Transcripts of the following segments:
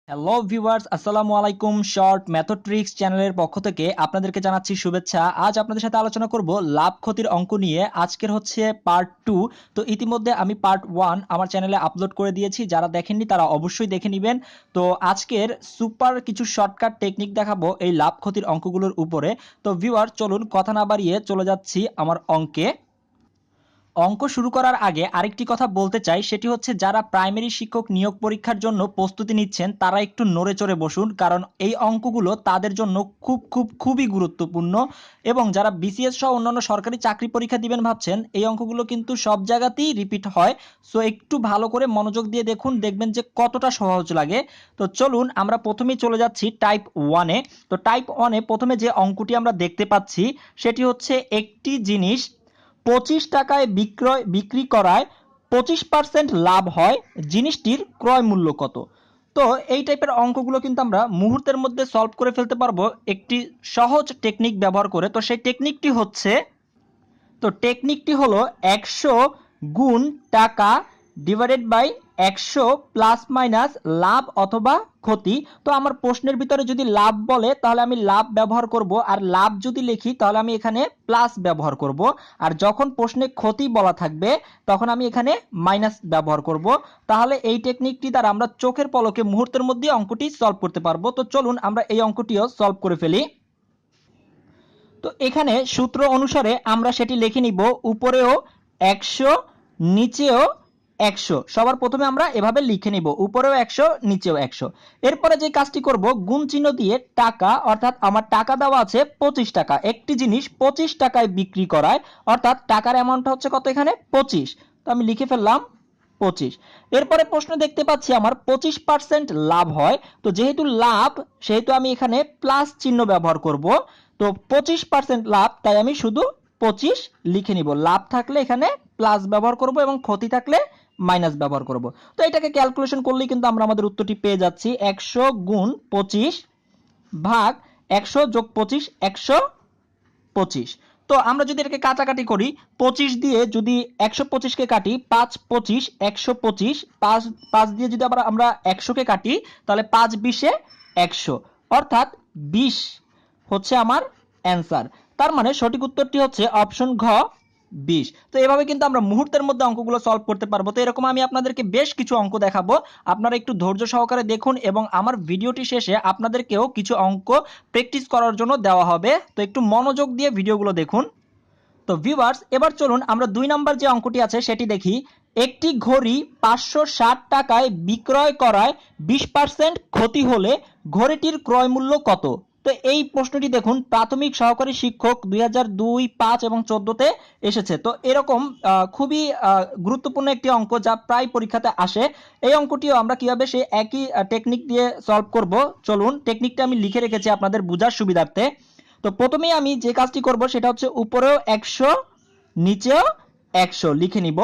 Hello viewers, আসসালামু আলাইকুম। Short method tricks চ্যানেলের পক্ষ থেকে আপনাদেরকে জানাচ্ছি শুভেচ্ছা। আজ আপনাদের সাথে আলোচনা করব লাভ ক্ষতির অঙ্ক নিয়ে। আজকের হচ্ছে পার্ট 2। তো ইতিমধ্যে আমি পার্ট 1 আমার চ্যানেলে আপলোড করে দিয়েছি, যারা দেখেননি তারা অবশ্যই দেখে নেবেন। তো আজকের সুপার কিছু শর্টকাট টেকনিক দেখাবো এই লাভ ক্ষতির অঙ্কগুলোর উপরে। তো ভিউয়ার, চলুন কথা না বাড়িয়ে চলে যাচ্ছি আমার অঙ্কে। অঙ্ক শুরু করার আগে আরেকটি কথা বলতে চাই, সেটি হচ্ছে যারা প্রাইমারি শিক্ষক নিয়োগ পরীক্ষার জন্য প্রস্তুতি নিচ্ছেন তারা একটু নড়ে চড়ে বসুন, কারণ এই অঙ্কগুলো তাদের জন্য খুবই গুরুত্বপূর্ণ। এবং যারা বিসিএস সহ অন্যান্য সরকারি চাকরি পরীক্ষা দিবেন ভাবছেন, এই অঙ্কগুলো কিন্তু সব জায়গাতেই রিপিট হয়। সো একটু ভালো করে মনোযোগ দিয়ে দেখুন, দেখবেন যে কতটা সহজ লাগে। তো চলুন আমরা প্রথমেই চলে যাচ্ছি টাইপ 1-এ। তো টাইপ 1-এ প্রথমে যে অঙ্কটি আমরা দেখতে পাচ্ছি সেটি হচ্ছে একটি জিনিস 25 টাকায় বিক্রি করায় 25% লাভ হয়, জিনিসটির ক্রয় মূল্য কত? তো এই টাইপের অঙ্কগুলো কিন্তু আমরা মুহূর্তের মধ্যে সলভ করে ফেলতে পারবো একটি সহজ টেকনিক ব্যবহার করে। তো সেই টেকনিকটি হলো 100 গুণ টাকা ডিভাইডেড বাই 100 প্লাস মাইনাস লাভ অথবা ক্ষতি। তো আমার প্রশ্নের ভিতরে যদি লাভ বলে তাহলে আমি লাভ ব্যবহার করব, আর লাভ যদি লিখি তাহলে আমি এখানে প্লাস ব্যবহার করব, আর যখন প্রশ্নে ক্ষতি বলা থাকবে তখন আমি এখানে মাইনাস ব্যবহার করব। তাহলে এই টেকনিকটি দ্বারা আমরা চোখের পলকে মুহূর্তের মধ্যে অঙ্কটি সলভ করতে পারবো। তো চলুন আমরা এই অঙ্কটিও সলভ করে ফেলি। তো এখানে সূত্র অনুসারে আমরা সেটি লিখে নিব, উপরেও 100 নিচেও 100। সবার প্রথমে আমরা এভাবে লিখে নিব, উপরেও 100 নিচেও 100। এরপরে যে কাজটি করব, গুণ চিহ্ন দিয়ে টাকা, অর্থাৎ আমার টাকা দেওয়া আছে 25 টাকা। একটি জিনিস 25 টাকায় বিক্রি করায়, অর্থাৎ টাকার অ্যামাউন্টটা হচ্ছে কত, এখানে 25। তো আমি লিখে ফেললাম 25। এরপরে প্রশ্ন দেখতে পাচ্ছি আমার 25% লাভ হয়। তো যেহেতু লাভ, সেহেতু আমি এখানে প্লাস চিহ্ন ব্যবহার করব। তো 25% লাভ, তাই আমি শুধু 25 লিখে নিব। লাভ থাকলে এখানে প্লাস ব্যবহার করব এবং ক্ষতি থাকলে মাইনাস ব্যবহার করব। তো এটাকে ক্যালকুলেশন করলেই কিন্তু আমরা আমাদের উত্তরটি পেয়ে যাচ্ছি। 100 গুণ 25 ভাগ 100 যোগ 25, 125। তো আমরা যদি এটাকে কাটাকাটি করি, 25 দিয়ে যদি 125 কে কাটি, 5 25 125, 5 5 দিয়ে যদি আবার আমরা 100 কে কাটি, তাহলে 5 20 100, অর্থাৎ 20 হচ্ছে আমার অ্যান্সার। তার মানে সঠিক উত্তরটি হচ্ছে অপশন ঘ, 20। তো এভাবে কিন্তু আমরা মুহূর্তের মধ্যে অঙ্কগুলো সলভ করতে পারবো। তো এরকম আমি আপনাদেরকে বেশ কিছু অঙ্ক দেখাবো, আপনারা একটু ধৈর্য সহকারে দেখুন, এবং আমার ভিডিওটি শেষে আপনাদেরকেও কিছু অঙ্ক প্র্যাকটিস করার জন্য দেওয়া হবে। তো একটু মনোযোগ দিয়ে ভিডিওগুলো দেখুন। তো ভিউয়ার্স, এবার চলুন আমরা 2 নাম্বার যে অঙ্কটি আছে সেটি দেখি। একটি ঘড়ি 560 টাকায় বিক্রয় করায় 20% ক্ষতি হলে ঘড়িটির ক্রয় মূল্য কত? তো এই প্রশ্নটি দেখুন, প্রাথমিক সহকারী শিক্ষক 2002, 5 এবং 14-তে এসেছে। তো এরকম খুবই গুরুত্বপূর্ণ একটি অঙ্ক যা প্রায় পরীক্ষাতে আসে। এই অঙ্কটিও আমরা কিভাবে সেই একই টেকনিক দিয়ে সলভ করব, চলুন টেকনিকটা আমি লিখে রেখেছি আপনাদের বোঝার সুবিধার্থে। তো প্রথমেই আমি যে কাজটি করব সেটা হচ্ছে উপরেও 100 নিচেও 100 লিখে নিব।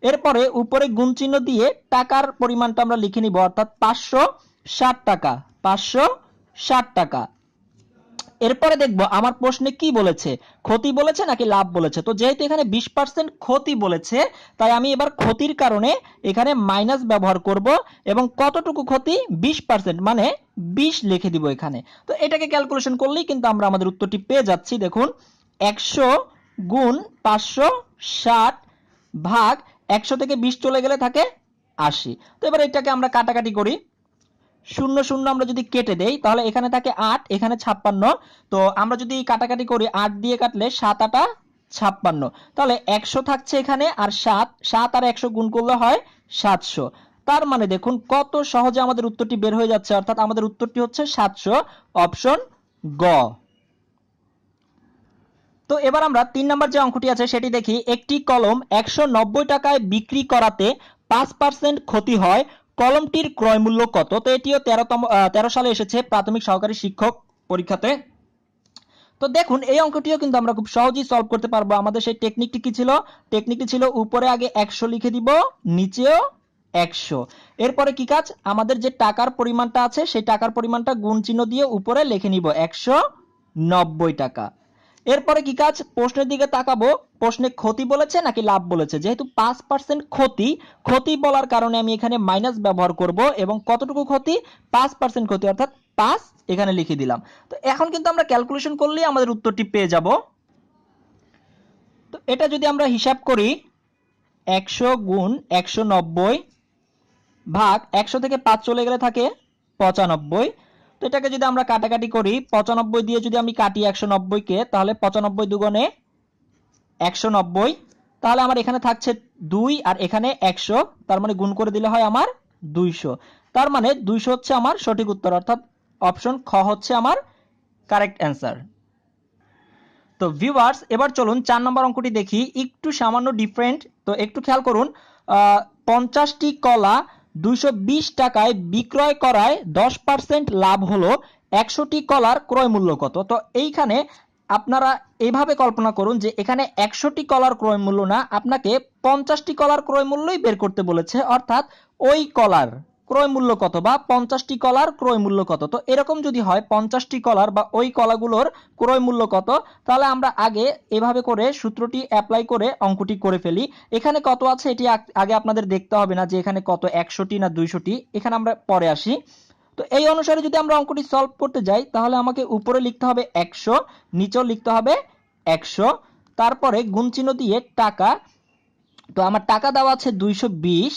এরপরে উপরে গুণ চিহ্ন দিয়ে টাকার পরিমাণটা আমরা লিখে নিব, অর্থাৎ 560 টাকা, 560 টাকা। এরপরে দেখব আমার প্রশ্নে কি বলেছে, ক্ষতি বলেছে নাকি লাভ বলেছে। তো যেহেতু এখানে 20% ক্ষতি বলেছে, তাই আমি এবার ক্ষতির কারণে এখানে মাইনাস ব্যবহার করব, এবং কতটুকু ক্ষতি, 20%, মানে 20 লিখে দিব এখানে। তো এটাকে ক্যালকুলেশন করলেই কিন্তু আমরা আমাদের উত্তরটি পেয়ে যাচ্ছি। দেখুন, 100 গুণ 560 ভাগ 100 থেকে 20 চলে গেলে থাকে 80। তো এবার এটাকে আমরা কাটাকাটি করি, শূন্য শূন্য আমরা যদি কেটে দেই তাহলে এখানে থাকে 8, এখানে 56। তো আমরা যদি কাটাকাটি করি, 8 দিয়ে কাটলে 7 8 56, তাহলে 100 থাকছে এখানে, আর 7 7 আর 100 গুণ করলে হয় 700। তার মানে দেখুন কত সহজে আমাদের উত্তরটি বের হয়ে যাচ্ছে, অর্থাৎ আমাদের উত্তরটি হচ্ছে 700, অপশন গ। তো এবার আমরা 3 নাম্বার যে অঙ্কটি আছে সেটি দেখি। একটি কলম 190 টাকায় বিক্রি করাতে 5% ক্ষতি হয়, কলমটির ক্রয় মূল্য কত? তো এটিও 13 সালে এসেছে প্রাথমিক সহকারী শিক্ষক পরীক্ষাতে। তো দেখুন এই অঙ্কটিও কিন্তু আমরা খুব সহজেই সলভ করতে পারবো। আমাদের সেই টেকনিকটি কি ছিল? টেকনিকটি ছিল উপরে আগে 100 লিখে দিব, নিচেও 100। এরপরে কি কাজ, আমাদের যে টাকার পরিমাণটা আছে সেই টাকার পরিমাণটা গুণ চিহ্ন দিয়ে উপরে লিখে নিব 190 টাকা। এরপরে কি কাজ, প্রশ্নের দিকে তাকাবো, প্রশ্নে ক্ষতি বলেছে নাকি লাভ বলেছে। যেহেতু 5% ক্ষতি, ক্ষতি বলার কারণে আমি এখানে মাইনাস ব্যবহার করব এবং কতটুকু ক্ষতি, 5% ক্ষতি, অর্থাৎ 5 এখানে লিখে দিলাম। তো এখন কিন্তু আমরা ক্যালকুলেশন করলেই আমাদের উত্তরটি পেয়ে যাব। তো এটা যদি আমরা হিসাব করি, 100 গুণ 190 ভাগ 100 থেকে 5 চলে গেলে থাকে 95। তো এটাকে যদি আমরা কাটাকাটি করি, 95 দিয়ে যদি আমি কাটি 190 কে, তাহলে 95 দুগুণে 190, তাহলে আমার এখানে থাকছে 2 আর এখানে 100, তার মানে গুণ করে দিলে হয় আমার 200। তার মানে 200 হচ্ছে আমার সঠিক উত্তর, অর্থাৎ অপশন খ হচ্ছে আমার কারেক্ট অ্যান্সার। তো ভিউয়ার্স, এবার চলুন 4 নম্বর অঙ্কটি দেখি, একটু সামান্য ডিফারেন্ট। তো একটু খেয়াল করুন, 50টি কলা 220 টাকায় বিক্রয় করায় 10% লাভ হলো, 100টি কলার ক্রয় মূল্য কত। তো এইখানে আপনারা এইভাবে কল্পনা করুন যে এখানে 100টি কলার ক্রয় মূল্য না, আপনাকে 50টি কলার ক্রয় মূল্যই বের করতে বলেছে, অর্থাৎ ওই কলার ক্রয় মূল্য কত বা 50টি কলার ক্রয় মূল্য কত। তো এরকম যদি হয় 50টি কলার বা ওই কলাগুলোর ক্রয় মূল্য কত, তাহলে আমরা আগে এভাবে করে সূত্রটি অ্যাপ্লাই করে অঙ্কটি করে ফেলি। এখানে কত আছে এটি আগে আপনাদের দেখতে হবে না যে এখানে কত, 100টি না 200টি, এখানে আমরা পরে আসি। তো এই অনুসারে যদি আমরা অঙ্কটি সলভ করতে যাই, তাহলে আমাকে উপরে লিখতে হবে 100, নিচেও লিখতে হবে 100, তারপরে গুণ চিহ্ন দিয়ে টাকা। তো আমার টাকা দেওয়া আছে 220,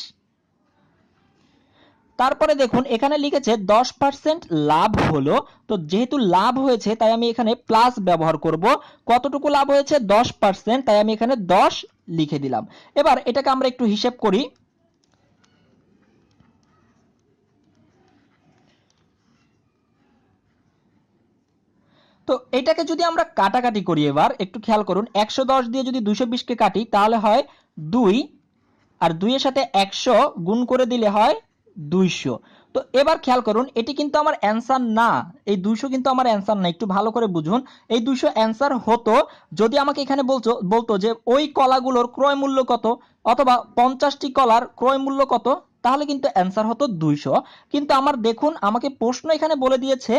তারপরে দেখুন এখানে লিখেছে 10% লাভ হলো। তো যেহেতু লাভ হয়েছে তাই আমি এখানে প্লাস ব্যবহার করব। কতটুকু লাভ হয়েছে, 10%, তাই আমি এখানে 10 লিখে দিলাম। এবার এটাকে আমরা একটু হিসেব করি। তো এটাকে যদি আমরা কাটাকাটি করি, এবার একটু খেয়াল করুন, 110 দিয়ে যদি 220 কে কাটি তাহলে হয় 2, আর 2 এর সাথে 100 গুণ করে দিলে হয় 200। তো এবার খেয়াল করুন, এটি কিন্তু আমার অ্যান্সার না, এই 200 কিন্তু আমার অ্যান্সার না, একটু ভালো করে বুঝুন। এই 200 অ্যান্সার হতো যদি আমাকে এখানে বলতো যে ওই কলাগুলোর ক্রয় মূল্য কত, অথবা 50টি কলার ক্রয় মূল্য কত, তাহলে কিন্তু অ্যান্সার হতো 200। কিন্তু আমার দেখুন, আমাকে প্রশ্ন এখানে বলে দিয়েছে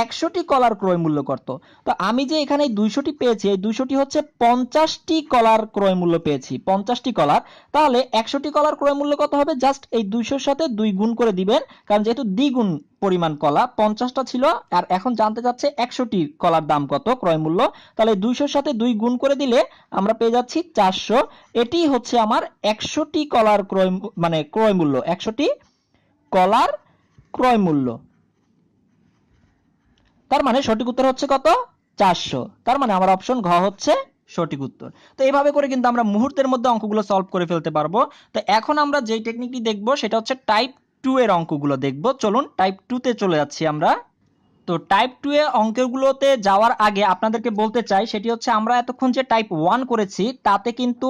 100টি কলার ক্রয় মূল্য কত। তো আমি যে এখানে 200টি পেয়েছি, এই 200টি হচ্ছে 50টি কলার ক্রয় মূল্য পেয়েছি, 50টি কলার। তাহলে 100টি কলার ক্রয় মূল্য কত হবে, জাস্ট এই 200-র সাথে 2 গুণ করে দিবেন, কারণ যেহেতু দ্বিগুণ পরিমাণ কলা, 50টা ছিল আর এখন জানতে চাচ্ছে 100টি কলার দাম কত, ক্রয় মূল্য। তাহলে 200-র সাথে 2 গুণ করে দিলে আমরা পেয়ে যাচ্ছি 400। এটি হচ্ছে আমার 100টি কলার ক্রয় মূল্য, 100টি কলার ক্রয় মূল্য। তার মানে সঠিক উত্তর হচ্ছে কত, 400। তার মানে আমার অপশন ঘ হচ্ছে সঠিক উত্তর। তো এইভাবে করে কিন্তু আমরা মুহূর্তের মধ্যে অঙ্কগুলো সলভ করে ফেলতে পারবো। তো এখন আমরা যেই টেকনিকটি দেখব সেটা হচ্ছে টাইপ 2 এর অঙ্কগুলো দেখব। চলুন টাইপ 2 তে চলে যাচ্ছি আমরা। তো টাইপ 2 এ অঙ্কগুলোতে যাওয়ার আগে আপনাদেরকে বলতে চাই, সেটি হচ্ছে আমরা এতক্ষণ যে টাইপ 1 করেছি তাতে কিন্তু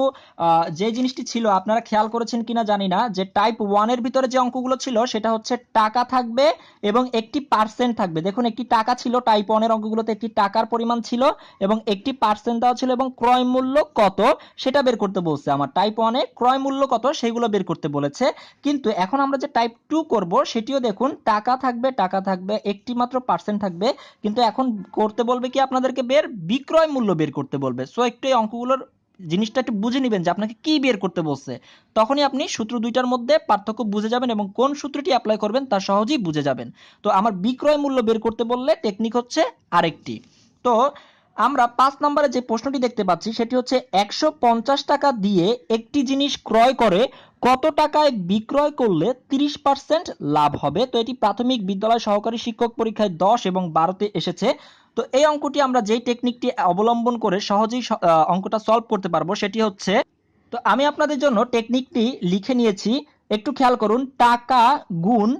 যে জিনিসটি ছিল আপনারা খেয়াল করেছেন কিনা জানি না, যে টাইপ 1 এর ভিতরে যে অঙ্কগুলো ছিল সেটা হচ্ছে টাকা থাকবে এবং একটি পার্সেন্ট থাকবে। দেখুন একটি টাকা ছিল, টাইপ 1 এর অঙ্কগুলোতে একটি টাকার পরিমাণ ছিল এবং একটি পার্সেন্ট দেওয়া ছিল এবং ক্রয় মূল্য কত সেটা বের করতে বলছে। আমার টাইপ 1 এ ক্রয় মূল্য কত সেগুলো বের করতে বলেছে। কিন্তু এখন আমরা যে টাইপ 2 করব সেটিও দেখুন টাকা থাকবে, টাকা থাকবে, একটি মাত্র পার্সেন্ট থাকবে, কিন্তু এখন করতে বলবে কি আপনাদেরকে বিক্রয় মূল্য বের করতে বলবে। সো একটু এই অঙ্কগুলোর জিনিসটা একটু বুঝে নেবেন যে আপনাকে কি বের করতে বলছে, তখনই আপনি সূত্র দুইটার মধ্যে পার্থক্য বুঝে যাবেন এবং কোন সূত্রটি অ্যাপ্লাই করবেন তা সহজেই বুঝে যাবেন। তো আমার বিক্রয় মূল্য বের করতে বললে টেকনিক হচ্ছে আরেকটি। তো আমরা 5 নম্বরে যে প্রশ্নটি দেখতে পাচ্ছি সেটি হচ্ছে 150 টাকা দিয়ে একটি জিনিস ক্রয় করে কত টাকায় বিক্রয় করলে 30% লাভ হবে। তো এটি প্রাথমিক বিদ্যালয় সহকারী শিক্ষক পরীক্ষায় 10 এবং 12তে এসেছে। তো এই অঙ্কটি আমরা যেই টেকনিকটি অবলম্বন করে সহজেই অঙ্কটা সলভ করতে পারবো সেটি হচ্ছে, তো আমি আপনাদের জন্য টেকনিকটি লিখে নিয়েছি, একটু খেয়াল করুন, টাকা গুণ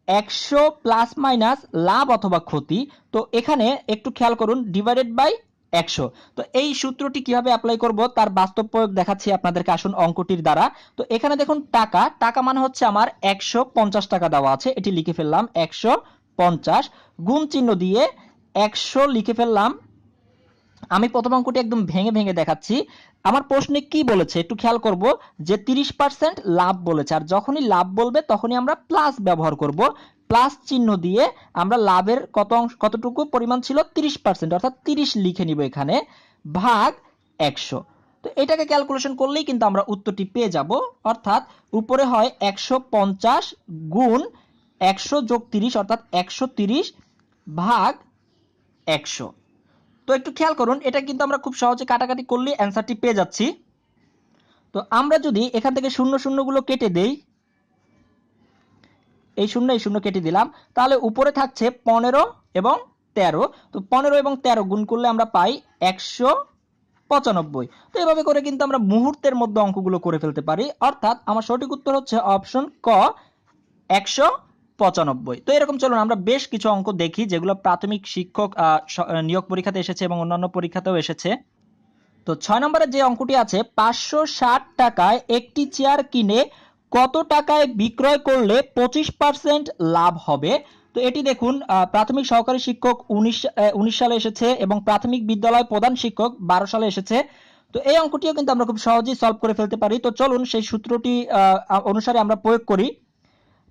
100 প্লাস মাইনাস লাভ অথবা ক্ষতি। তো এখানে একটু খেয়াল করুন, ডিভাইডেড বাই 100। তো এই সূত্রটি কিভাবে অ্যাপ্লাই করব তার বাস্তব প্রয়োগ দেখাচ্ছি আপনাদেরকে, আসুন অঙ্কটির দ্বারা। তো এখানে দেখুন টাকা, টাকা মানে হচ্ছে আমার 150 টাকা দেওয়া আছে, এটি লিখে ফেললাম 150, গুণ চিহ্ন দিয়ে 100 লিখে ফেললাম। আমি প্রথম অঙ্কটি একদম ভেঙে ভেঙে দেখাচ্ছি। আমার প্রশ্নে কি বলেছে একটু খেয়াল করব, যে 30% লাভ বলেছে, আর যখনই লাভ বলবে তখনই আমরা প্লাস ব্যবহার করব। প্লাস চিহ্ন দিয়ে আমরা লাভের কতটুকু পরিমাণ ছিল 30%, অর্থাৎ 30 লিখে নিব এখানে। ভাগ 100। তো এটাকে ক্যালকুলেশন করলেই কিন্তু আমরা উত্তরটি পেয়ে যাব, অর্থাৎ উপরে হয় 150 গুণ 100 যোগ 30 অর্থাৎ 130 ভাগ 100। তো একটু খেয়াল করুন, এটা কিন্তু আমরা খুব সহজে কাটাকাটি করলে অ্যান্সারটি পেয়ে যাচ্ছি। তো আমরা যদি এখান থেকে শূন্য শূন্যগুলো কেটে দেই, এই শূন্য কেটে দিলাম, তাহলে উপরে থাকছে 15 এবং 13। তো 15 এবং 13 গুণ করলে আমরা পাই 195। তো এভাবে করে কিন্তু আমরা মুহূর্তের মধ্যে অঙ্কগুলো করে ফেলতে পারি, অর্থাৎ আমার সঠিক উত্তর হচ্ছে অপশন ক 195। তো এরকম চলুন আমরা বেশ কিছু অঙ্ক দেখি যেগুলো প্রাথমিক শিক্ষক নিয়োগ পরীক্ষাতে এসেছে এবং অন্যান্য পরীক্ষাতেও এসেছে। তো 6 নম্বরের যে অঙ্কটি আছে, 560 টাকায় একটি চেয়ার কিনে কত টাকায় বিক্রয় করলে 25% লাভ হবে? তো এটি দেখুন, প্রাথমিক সহকারী শিক্ষক 19 সালে এসেছে এবং প্রাথমিক বিদ্যালয় প্রধান শিক্ষক 12 সালে এসেছে। তো এই অঙ্কটিও কিন্তু আমরা খুব সহজেই সলভ করে ফেলতে পারি। তো চলুন সেই সূত্রটি অনুসারে আমরা প্রয়োগ করি।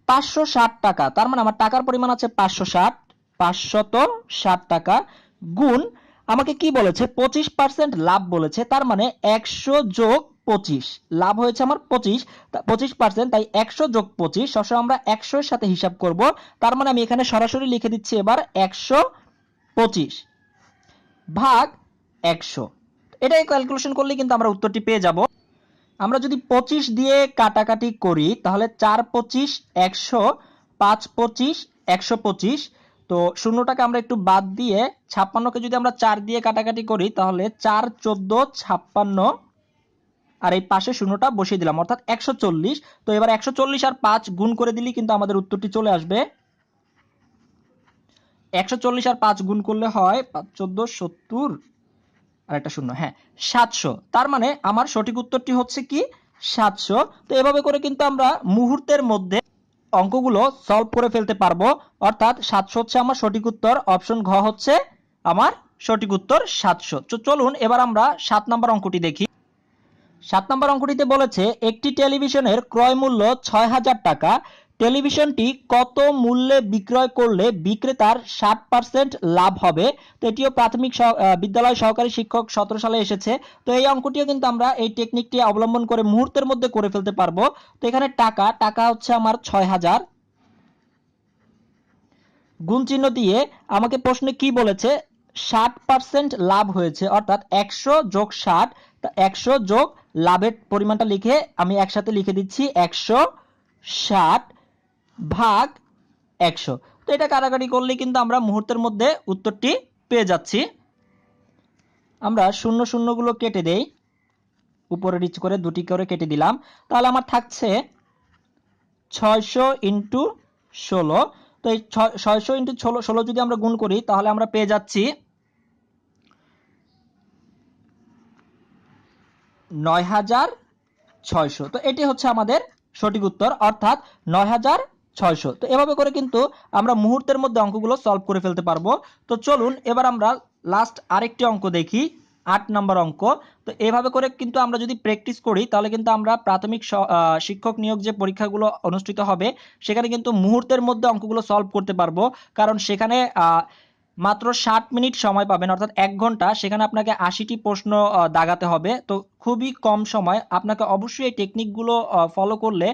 560 টাকা, তার মানে আমার টাকার পরিমাণ আছে 560 টাকা, গুণ আমাকে কি বলেছে 25% লাভ বলেছে, তার মানে 100 যোগ 25, লাভ হয়েছে আমার 25%, তাই 100 যোগ 25 সবসময় আমরা 100 এর সাথে হিসাব করব। তার মানে আমি এখানে সরাসরি লিখে দিচ্ছি এবার 125 ভাগ 100। এটাই ক্যালকুলেশন করলে কিন্তু আমরা উত্তরটি পেয়ে যাব। আমরা যদি 25 দিয়ে কাটাকাটি করি তাহলে 4 25 100, 5 25 125। তো শূন্যটাকে আমরা একটু বাদ দিয়ে 56কে যদি আমরা 4 দিয়ে কাটাকাটি করি তাহলে 4 14 56, আর এই পাশে শূন্যটা বসিয়ে দিলাম অর্থাৎ 140। তো এবার 140 আর 5 গুণ করে দিলেই কিন্তু আমাদের উত্তরটি চলে আসবে। 140 আর 5 গুণ করলে হয় 5 14 70 আর একটা শূন্য, হ্যাঁ 700। তার মানে আমার সঠিক উত্তরটি হচ্ছে কি 700। তো এভাবে করে কিন্তু আমরা মুহূর্তের মধ্যে অঙ্কগুলো সলভ করে ফেলতে পারবো, অর্থাৎ 700 হচ্ছে আমার সঠিক উত্তর, অপশন ঘ হচ্ছে আমার সঠিক উত্তর 700। তো চলুন এবার আমরা 7 নম্বর অঙ্কটি দেখি। 7 নম্বর অঙ্কটিতে বলেছে একটি টেলিভিশনের ক্রয় মূল্য 6000 টাকা, টেলিভিশনটি কত মূল্যে বিক্রয় করলে বিক্রেতার 60% লাভ হবে? তো এটিও প্রাথমিক বিদ্যালয় সহকারী শিক্ষক 17 সালে এসেছে। তো এই অঙ্কটিও কিন্তু আমরা এই টেকনিকটি অবলম্বন করে মুহূর্তের মধ্যে করে ফেলতে পারবো। তো এখানে টাকা হচ্ছে আমার 6000, গুণ চিহ্ন দিয়ে আমাকে প্রশ্নে কি বলেছে 60% লাভ হয়েছে, অর্থাৎ 100 যোগ 60, 100 যোগ লাভের পরিমাণটা লিখে আমি একসাথে লিখে দিচ্ছি 160 ভাগ 100। তো এটা কাটাকাটি করলে কিন্তু আমরা মুহূর্তের মধ্যে উত্তরটি পেয়ে যাচ্ছি। আমরা শূন্য শূন্যগুলো কেটে দেই, উপরে নিচ করে দুটি করে কেটে দিলাম, তাহলে আমার থাকছে 600 ইন্টু 16। তো এই 600 ইন্টু 16 যদি আমরা গুণ করি তাহলে আমরা পেয়ে যাচ্ছি 9600। তো এটি হচ্ছে আমাদের সঠিক উত্তর, অর্থাৎ 9600। তো এভাবে করে কিন্তু আমরা মুহূর্তের মধ্যে অঙ্কগুলো সলভ করে ফেলতে পারবো। তো চলুন এবার আমরা লাস্ট আরেকটি অঙ্ক দেখি, 8 নম্বর অঙ্ক। তো এভাবে করে কিন্তু আমরা যদি প্র্যাকটিস করি তাহলে কিন্তু আমরা প্রাথমিক শিক্ষক নিয়োগ যে পরীক্ষাগুলো অনুষ্ঠিত হবে সেখানে কিন্তু মুহূর্তের মধ্যে অঙ্কগুলো সলভ করতে পারবো, কারণ সেখানে মাত্র 60 মিনিট সময় পাবেন, অর্থাৎ 1 ঘন্টা, সেখানে আপনাকে 80টি প্রশ্ন দাগাতে হবে। তো খুবই কম সময়, আপনাকে অবশ্যই এই টেকনিকগুলো ফলো করলে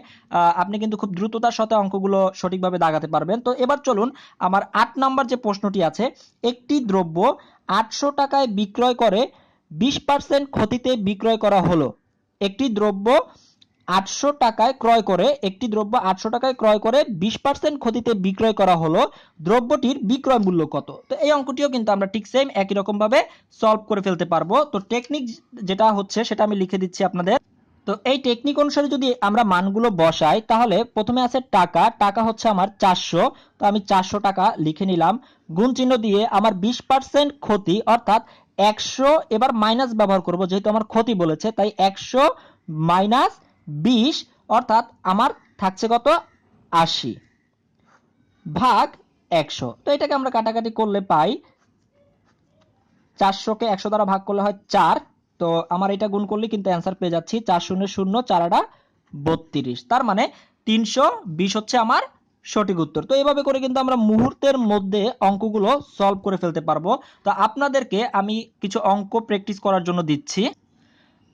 আপনি কিন্তু খুব দ্রুততার সাথে অঙ্কগুলো সঠিকভাবে দাগাতে পারবেন। তো এবার চলুন আমার 8 নম্বর যে প্রশ্নটি আছে, একটি দ্রব্য 800 টাকায় বিক্রয় করে 20% ক্ষতিতে বিক্রয় করা হলো। একটি দ্রব্য 800 টাকায় ক্রয় করে 20% ক্ষতিতে বিক্রয় করা হলো, দ্রব্যটির বিক্রয় মূল্য কত? তো এই অঙ্কটিও কিন্তু আমরা ঠিক সেম একই রকম ভাবে সলভ করে ফেলতে পারবো। তো টেকনিক যেটা হচ্ছে সেটা আমি লিখে দিচ্ছি আপনাদের। তো এই টেকনিক অনুসারে যদি আমরা মানগুলো বসাই তাহলে প্রথমে আছে টাকা হচ্ছে আমার 400, তো আমি 400 টাকা লিখে নিলাম, গুণ চিহ্ন দিয়ে আমার 20% ক্ষতি অর্থাৎ 100, এবার মাইনাস ব্যবহার করব যেহেতু আমার ক্ষতি বলেছে, তাই 100 মাইনাস 20 অর্থাৎ আমার থাকছে কত 80 ভাগ 100। তো এটাকে আমরা কাটাকাটি করলে পাই 400কে 100 দ্বারা ভাগ করলে হয় 4। তো আমার এটা গুণ করলে কিন্তু অ্যান্সার পেয়ে যাচ্ছি 4 0 0 4 32, তার মানে 320 হচ্ছে আমার সঠিক উত্তর। তো এভাবে করে কিন্তু আমরা মুহূর্তের মধ্যে অঙ্কগুলো সলভ করে ফেলতে পারবো। তো আপনাদেরকে আমি কিছু অঙ্ক প্র্যাকটিস করার জন্য দিচ্ছি।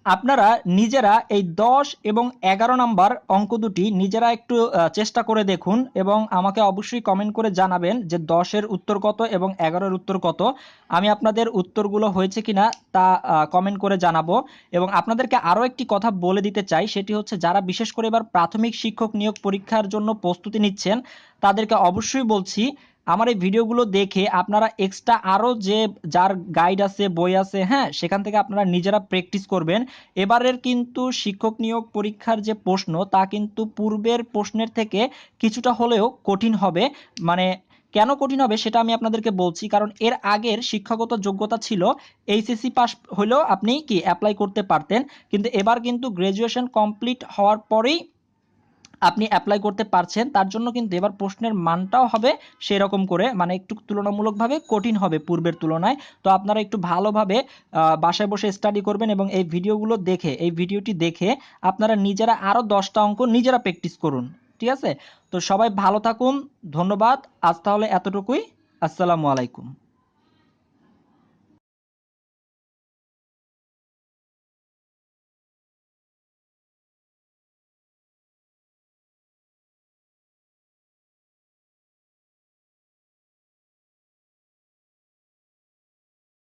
আপনারা নিজেরা এই 10 এবং 11 নাম্বার অঙ্ক দুটি নিজেরা একটু চেষ্টা করে দেখুন এবং আমাকে অবশ্যই কমেন্ট করে জানাবেন যে 10-এর উত্তর কত এবং 11-এর উত্তর কত। আমি আপনাদের উত্তরগুলো হয়েছে কিনা তা কমেন্ট করে জানাবো। এবং আপনাদেরকে আরও একটি কথা বলে দিতে চাই, সেটি হচ্ছে যারা বিশেষ করে এবার প্রাথমিক শিক্ষক নিয়োগ পরীক্ষার জন্য প্রস্তুতি নিচ্ছেন তাদেরকে অবশ্যই বলছি আমার এই ভিডিওগুলো দেখে আপনারা এক্সট্রা আরও যে যার গাইড আছে, বই আছে, হ্যাঁ, সেখান থেকে আপনারা নিজেরা প্র্যাকটিস করবেন। এবারের কিন্তু শিক্ষক নিয়োগ পরীক্ষার যে প্রশ্ন তা কিন্তু পূর্বের প্রশ্নের থেকে কিছুটা হলেও কঠিন হবে। মানে কেন কঠিন হবে সেটা আমি আপনাদেরকে বলছি, কারণ এর আগের শিক্ষাগত যোগ্যতা ছিল এইচএসসি পাস হলেও আপনি কি অ্যাপ্লাই করতে পারতেন, কিন্তু এবার কিন্তু গ্র্যাজুয়েশন কমপ্লিট হওয়ার পরেই আপনি অ্যাপ্লাই করতে পারছেন। তার জন্য কিন্তু এবার প্রশ্নের মানটাও হবে সেরকম করে, মানে একটু তুলনামূলকভাবে কঠিন হবে পূর্বের তুলনায়। তো আপনারা একটু ভালোভাবে বাসায় বসে স্টাডি করবেন এবং এই ভিডিওগুলো দেখে, এই ভিডিওটি দেখে আপনারা নিজেরা আরও 10টা অঙ্ক নিজেরা প্র্যাকটিস করুন। ঠিক আছে? তো সবাই ভালো থাকুন, ধন্যবাদ। আজ তাহলে এতটুকুই। আসসালামু আলাইকুম।